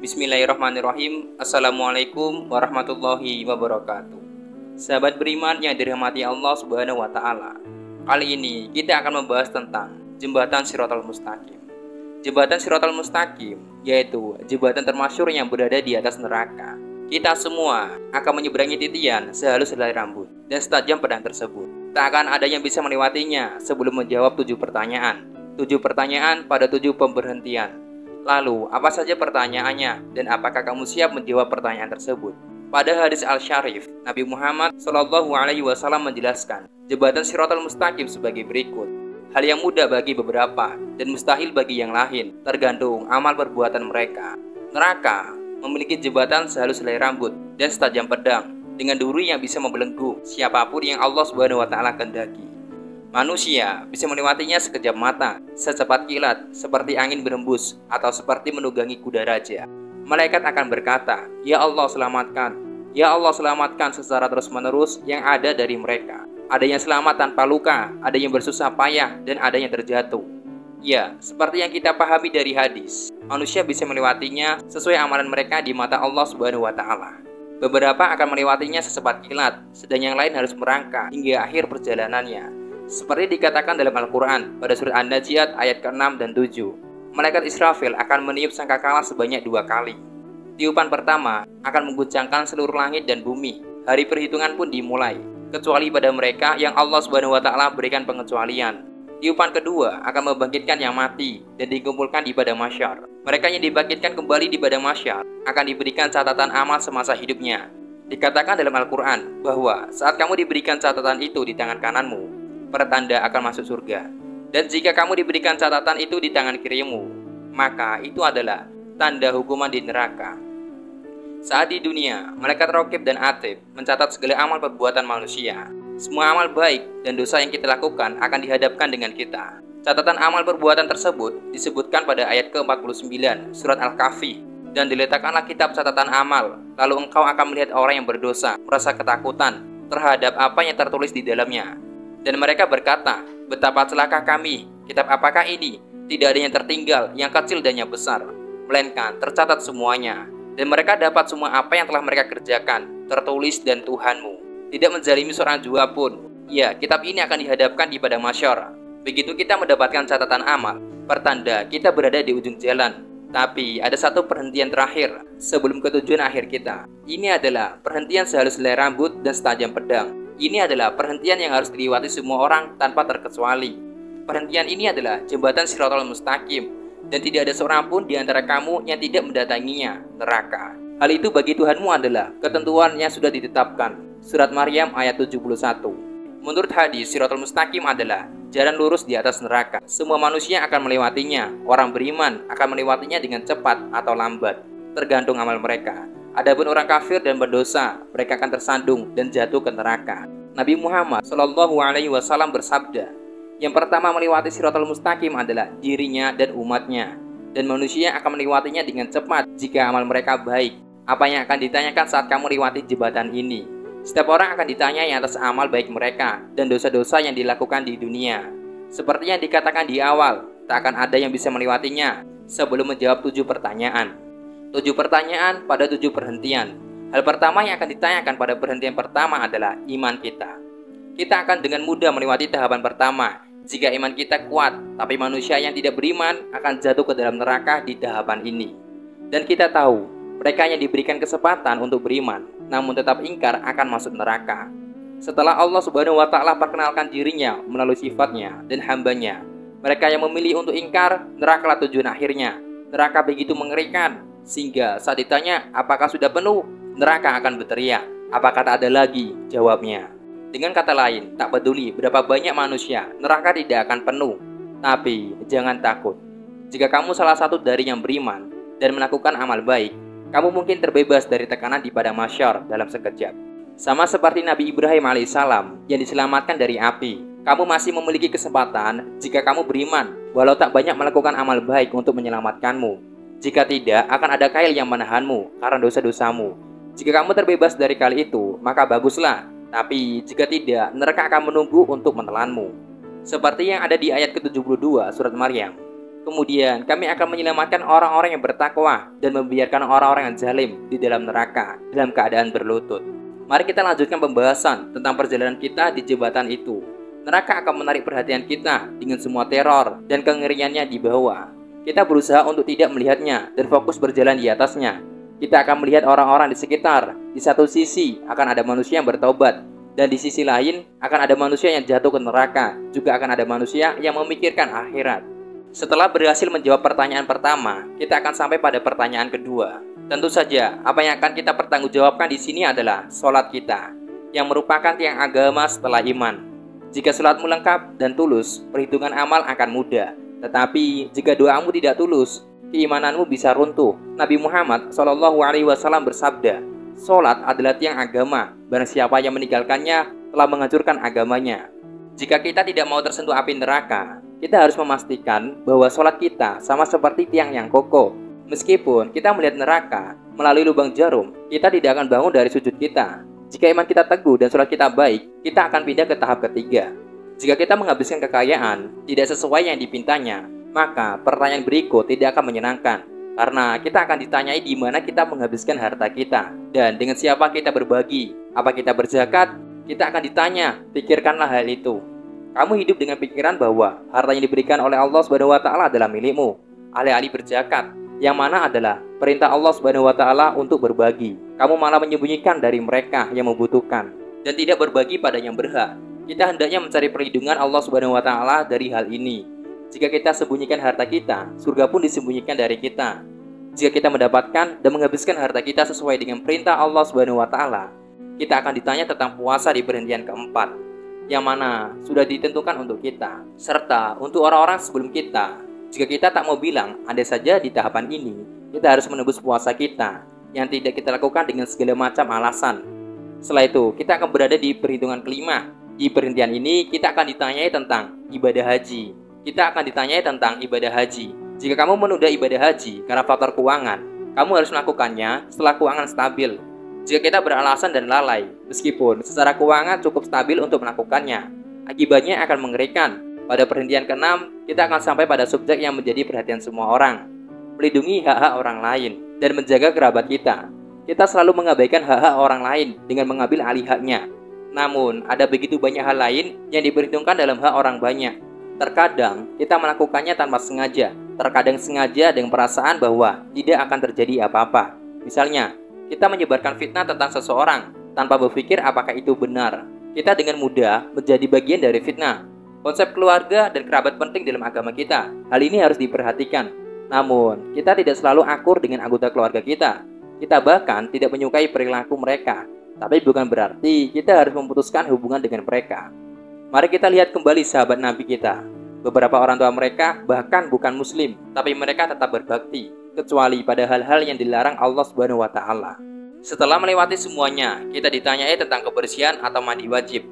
Bismillahirrahmanirrahim. Assalamualaikum warahmatullahi wabarakatuh. Sahabat beriman yang dirahmati Allah Subhanahu wa Ta'ala, kali ini kita akan membahas tentang jembatan Shiratal Mustaqim. Jembatan Shiratal Mustaqim yaitu jembatan termasyhur yang berada di atas neraka. Kita semua akan menyeberangi titian sehalus helai rambut dan setajam pedang tersebut. Tak akan ada yang bisa melewatinya sebelum menjawab 7 pertanyaan. 7 pertanyaan pada 7 pemberhentian. Lalu, apa saja pertanyaannya dan apakah kamu siap menjawab pertanyaan tersebut? Pada hadis Al-Syarif, Nabi Muhammad SAW menjelaskan jembatan Shiratal Mustaqim sebagai berikut. Hal yang mudah bagi beberapa dan mustahil bagi yang lain, tergantung amal perbuatan mereka. Neraka memiliki jembatan sehalus helai rambut dan setajam pedang dengan duri yang bisa membelenggu siapapun yang Allah Subhanahu wa Ta'ala kehendaki. Manusia bisa melewatinya sekejap mata, secepat kilat, seperti angin berembus, atau seperti menunggangi kuda raja. Malaikat akan berkata, "Ya Allah selamatkan, ya Allah selamatkan," secara terus-menerus yang ada dari mereka. Ada yang selamat tanpa luka, ada yang bersusah payah, dan ada yang terjatuh. Ya, seperti yang kita pahami dari hadis, manusia bisa melewatinya sesuai amalan mereka di mata Allah Subhanahu wa Ta'ala. Beberapa akan melewatinya secepat kilat, sedang yang lain harus merangkak hingga akhir perjalanannya. Seperti dikatakan dalam Al-Quran pada surat An-Najiat ayat ke-6 dan 7, malaikat Israfil akan meniup sangkakala sebanyak 2 kali. Tiupan pertama akan mengguncangkan seluruh langit dan bumi. Hari perhitungan pun dimulai, kecuali pada mereka yang Allah Subhanahu wa Ta'ala berikan pengecualian. Tiupan kedua akan membangkitkan yang mati dan dikumpulkan di padang mahsyar. Mereka yang dibangkitkan kembali di padang mahsyar akan diberikan catatan amal semasa hidupnya. Dikatakan dalam Al-Quran bahwa saat kamu diberikan catatan itu di tangan kananmu, pertanda akan masuk surga. Dan jika kamu diberikan catatan itu di tangan kirimu, maka itu adalah tanda hukuman di neraka. Saat di dunia, malaikat Raqib dan Atid mencatat segala amal perbuatan manusia. Semua amal baik dan dosa yang kita lakukan akan dihadapkan dengan kita. Catatan amal perbuatan tersebut disebutkan pada ayat ke-49 surat Al-Kahfi. Dan diletakkanlah kitab catatan amal, lalu engkau akan melihat orang yang berdosa merasa ketakutan terhadap apa yang tertulis di dalamnya. Dan mereka berkata, "Betapa celaka kami, kitab apakah ini? Tidak ada yang tertinggal, yang kecil dan yang besar, melainkan tercatat semuanya. Dan mereka dapat semua apa yang telah mereka kerjakan, tertulis dan Tuhanmu tidak menzalimi seorang jua pun." Ya, kitab ini akan dihadapkan di padang mahsyar. Begitu kita mendapatkan catatan amal, pertanda kita berada di ujung jalan. Tapi ada satu perhentian terakhir sebelum ke tujuan akhir kita. Ini adalah perhentian sehalus helai rambut dan setajam pedang. Ini adalah perhentian yang harus dilewati semua orang tanpa terkecuali. Perhentian ini adalah jembatan Shiratal Mustaqim, dan tidak ada seorang pun di antara kamu yang tidak mendatanginya, neraka. Hal itu bagi Tuhanmu adalah ketentuan yang sudah ditetapkan. Surat Maryam ayat 71. Menurut hadis, Shiratal Mustaqim adalah jalan lurus di atas neraka. Semua manusia akan melewatinya. Orang beriman akan melewatinya dengan cepat atau lambat, tergantung amal mereka. Adapun orang kafir dan berdosa, mereka akan tersandung dan jatuh ke neraka. Nabi Muhammad SAW bersabda, yang pertama melewati Shiratal Mustaqim adalah dirinya dan umatnya, dan manusia akan melewatinya dengan cepat jika amal mereka baik. Apa yang akan ditanyakan saat kamu lewati jembatan ini? Setiap orang akan ditanyai atas amal baik mereka dan dosa-dosa yang dilakukan di dunia. Seperti yang dikatakan di awal, tak akan ada yang bisa melewatinya sebelum menjawab 7 pertanyaan. 7 pertanyaan pada 7 perhentian. Hal pertama yang akan ditanyakan pada perhentian pertama adalah iman kita. Kita akan dengan mudah melewati tahapan pertama jika iman kita kuat, tapi manusia yang tidak beriman akan jatuh ke dalam neraka di tahapan ini. Dan kita tahu, mereka yang diberikan kesempatan untuk beriman, namun tetap ingkar akan masuk neraka. Setelah Allah Subhanahu wa Ta'ala perkenalkan dirinya melalui sifatnya dan hambanya, mereka yang memilih untuk ingkar, nerakalah tujuan akhirnya. Neraka begitu mengerikan, sehingga saat ditanya apakah sudah penuh, neraka akan berteriak, "Apakah tak ada lagi?" Jawabnya. Dengan kata lain, tak peduli berapa banyak manusia, neraka tidak akan penuh. Tapi jangan takut. Jika kamu salah satu dari yang beriman dan melakukan amal baik, kamu mungkin terbebas dari tekanan di padang mahsyar dalam sekejap. Sama seperti Nabi Ibrahim alaihissalam yang diselamatkan dari api, kamu masih memiliki kesempatan jika kamu beriman, walau tak banyak melakukan amal baik untuk menyelamatkanmu. Jika tidak, akan ada kail yang menahanmu karena dosa-dosamu. Jika kamu terbebas dari kail itu, maka baguslah. Tapi jika tidak, neraka akan menunggu untuk menelanmu. Seperti yang ada di ayat ke-72 surat Maryam. Kemudian kami akan menyelamatkan orang-orang yang bertakwa dan membiarkan orang-orang yang zalim di dalam neraka dalam keadaan berlutut. Mari kita lanjutkan pembahasan tentang perjalanan kita di jembatan itu. Neraka akan menarik perhatian kita dengan semua teror dan kengeriannya di bawah. Kita berusaha untuk tidak melihatnya dan fokus berjalan di atasnya. Kita akan melihat orang-orang di sekitar. Di satu sisi akan ada manusia yang bertobat, dan di sisi lain akan ada manusia yang jatuh ke neraka. Juga akan ada manusia yang memikirkan akhirat. Setelah berhasil menjawab pertanyaan pertama, kita akan sampai pada pertanyaan kedua. Tentu saja, apa yang akan kita pertanggungjawabkan di sini adalah sholat kita, yang merupakan tiang agama setelah iman. Jika sholatmu lengkap dan tulus, perhitungan amal akan mudah. Tetapi jika doamu tidak tulus, keimananmu bisa runtuh. Nabi Muhammad SAW bersabda, sholat adalah tiang agama. Barang siapa yang meninggalkannya telah menghancurkan agamanya. Jika kita tidak mau tersentuh api neraka, kita harus memastikan bahwa sholat kita sama seperti tiang yang kokoh. Meskipun kita melihat neraka melalui lubang jarum, kita tidak akan bangun dari sujud kita. Jika iman kita teguh dan sholat kita baik, kita akan pindah ke tahap ketiga. Jika kita menghabiskan kekayaan tidak sesuai yang dipintanya, maka pertanyaan berikut tidak akan menyenangkan. Karena kita akan ditanyai di mana kita menghabiskan harta kita dan dengan siapa kita berbagi. Apa kita berzakat? Kita akan ditanya. Pikirkanlah hal itu. Kamu hidup dengan pikiran bahwa harta yang diberikan oleh Allah SWT adalah milikmu, alih-alih berzakat, yang mana adalah perintah Allah SWT untuk berbagi. Kamu malah menyembunyikan dari mereka yang membutuhkan dan tidak berbagi pada yang berhak. Kita hendaknya mencari perlindungan Allah SWT dari hal ini. Jika kita sembunyikan harta kita, surga pun disembunyikan dari kita. Jika kita mendapatkan dan menghabiskan harta kita sesuai dengan perintah Allah SWT, kita akan ditanya tentang puasa di perhentian keempat, yang mana sudah ditentukan untuk kita, serta untuk orang-orang sebelum kita. Jika kita tak mau bilang, andai saja di tahapan ini, kita harus menebus puasa kita, yang tidak kita lakukan dengan segala macam alasan. Setelah itu, kita akan berada di perhitungan kelima. Di perhentian ini, kita akan ditanyai tentang ibadah haji. Kita akan ditanyai tentang ibadah haji. Jika kamu menunda ibadah haji karena faktor keuangan, kamu harus melakukannya setelah keuangan stabil. Jika kita beralasan dan lalai, meskipun secara keuangan cukup stabil untuk melakukannya, akibatnya akan mengerikan. Pada perhentian ke-6, kita akan sampai pada subjek yang menjadi perhatian semua orang. Melindungi hak-hak orang lain dan menjaga kerabat kita. Kita selalu mengabaikan hak-hak orang lain dengan mengambil alih haknya. Namun, ada begitu banyak hal lain yang diperhitungkan dalam hak orang banyak. Terkadang, kita melakukannya tanpa sengaja. Terkadang sengaja dengan perasaan bahwa tidak akan terjadi apa-apa. Misalnya, kita menyebarkan fitnah tentang seseorang tanpa berpikir apakah itu benar. Kita dengan mudah menjadi bagian dari fitnah. Konsep keluarga dan kerabat penting dalam agama kita. Hal ini harus diperhatikan. Namun, kita tidak selalu akur dengan anggota keluarga kita. Kita bahkan tidak menyukai perilaku mereka. Tapi bukan berarti kita harus memutuskan hubungan dengan mereka. Mari kita lihat kembali sahabat Nabi kita. Beberapa orang tua mereka bahkan bukan muslim, tapi mereka tetap berbakti, kecuali pada hal-hal yang dilarang Allah SWT. Setelah melewati semuanya, kita ditanyai tentang kebersihan atau mandi wajib.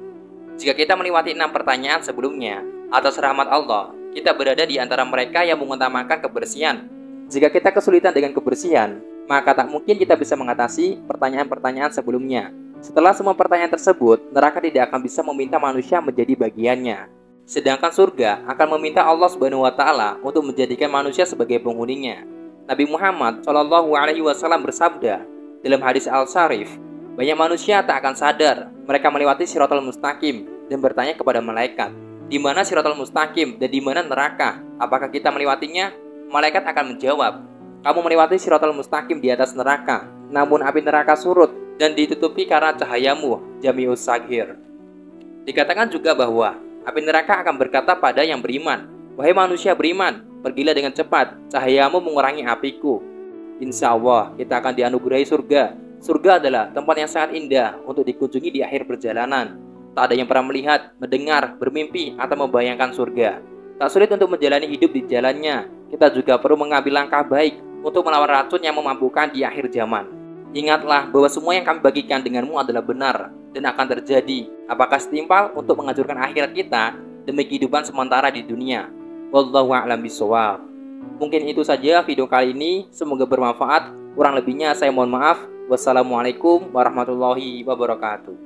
Jika kita melewati 6 pertanyaan sebelumnya, atas rahmat Allah, kita berada di antara mereka yang mengutamakan kebersihan. Jika kita kesulitan dengan kebersihan, maka tak mungkin kita bisa mengatasi pertanyaan-pertanyaan sebelumnya. Setelah semua pertanyaan tersebut, neraka tidak akan bisa meminta manusia menjadi bagiannya. Sedangkan surga akan meminta Allah SWT untuk menjadikan manusia sebagai penghuninya. Nabi Muhammad SAW bersabda dalam hadis Al-Sharif, banyak manusia tak akan sadar mereka melewati Shiratal Mustaqim dan bertanya kepada malaikat, di mana Shiratal Mustaqim dan di mana neraka? Apakah kita melewatinya? Malaikat akan menjawab, kamu melewati Shiratal Mustaqim di atas neraka, namun api neraka surut dan ditutupi karena cahayamu, Jami'us Saghir. Dikatakan juga bahwa api neraka akan berkata pada yang beriman, wahai manusia beriman, pergilah dengan cepat, cahayamu mengurangi apiku. Insya Allah kita akan dianugerahi surga. Surga adalah tempat yang sangat indah untuk dikunjungi di akhir perjalanan. Tak ada yang pernah melihat, mendengar, bermimpi, atau membayangkan surga. Tak sulit untuk menjalani hidup di jalannya. Kita juga perlu mengambil langkah baik untuk melawan racun yang memabukkan di akhir zaman. Ingatlah bahwa semua yang kami bagikan denganmu adalah benar dan akan terjadi. Apakah setimpal untuk menghancurkan akhirat kita demi kehidupan sementara di dunia? Wallahu a'lam bishawab. Mungkin itu saja video kali ini. Semoga bermanfaat. Kurang lebihnya saya mohon maaf. Wassalamualaikum warahmatullahi wabarakatuh.